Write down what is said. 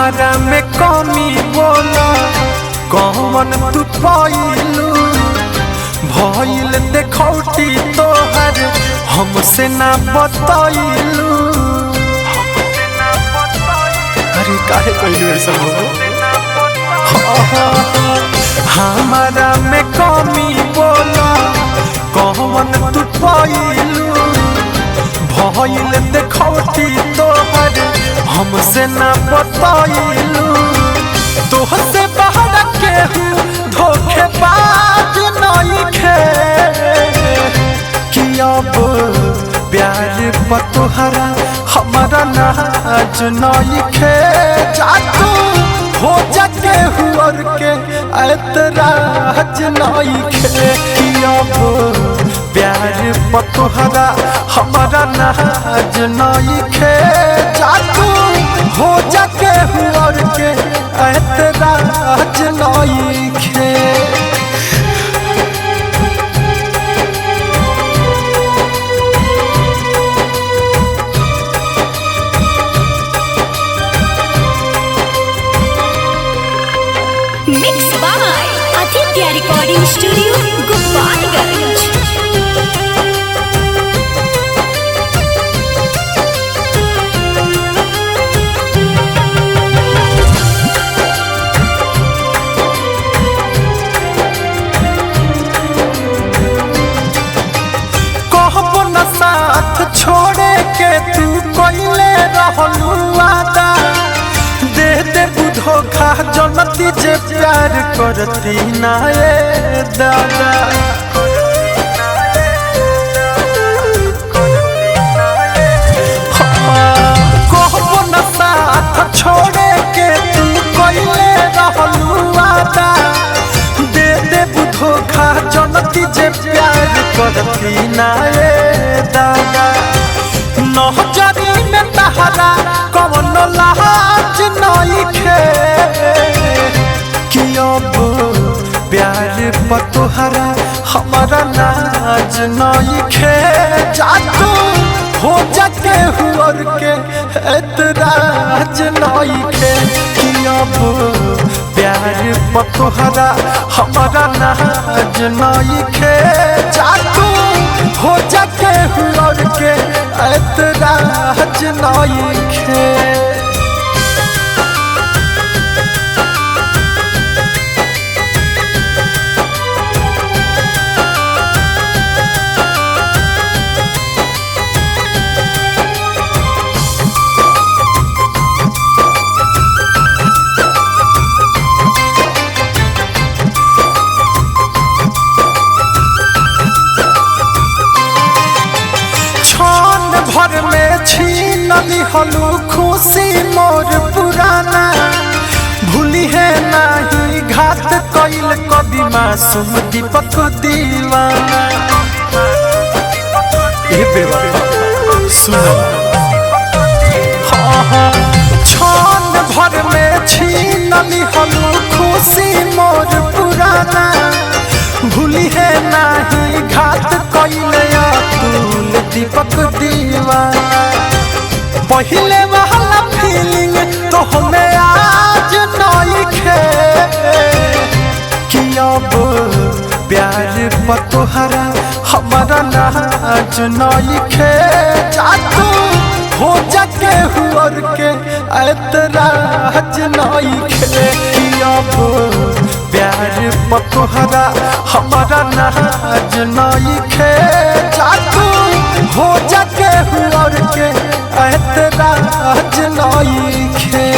हमारा में कमी बोला कौन तू पाइलू भइल देखौटी तोहर हमसे ना बताइलू। अरे काहे कइलू ऐसा हमारा में कमी बोला कौन तू पाइलू भइल देखौटी तोहर हमसे ना बताइलू। तोहसे बाहर केहू धोखेबाज नइखे कि अब प्यार पर तोहरा हमारा नाज नइखे। जा तू हो जा केहू और के ऐतराज नइखे कि अब प्यार पर तोहरा हमारा नाज नइखे। जा तू हो जा केहू और के ऐतराज नइखे। Mix by Aditya recording studio Gopalganj. कहबो न साथ छोड़े के तू कइले रहलू वादा दे दे धोखा जनती जे प्यार करती ना ए दादा। कहबो न साथ छोड़े के तू कइले रहलू वादा दे दे धोखा जनती जे प्यार करती ना ए दादा। नहजरी में तहरा कौन लाज नइखे कि अब प्यार पर तोहरा हमारा नाज नइखे। जा तू हो जा केहू और के ऐतराज नइखे कि अब प्यार पर तोहरा हमारा नाज नइखे। जा तू हो जा केहू और के ऐतराज नइखे। भर में छीन लिहलू खुशी मोर पुराना भूली है नहीं घात कइल कभी मासूम दीपक दीवाना। ए बेवफा सुनो छान भर में छीन लिहलू खुशी मोर पुराना भूली है नहीं घात कइल अतुल दीपक दीवाना। पहले वाला फीलिंग तो हमें आज नइखे कि अब प्यार पर तोहरा हमारा नाज नइखे। जा तू हो जा केहू और के ऐतराज नइखे कि अब प्यार पर तोहरा हमारा नाज नइखे। जा तू हो जा केहू और के ऐतराज नइखे।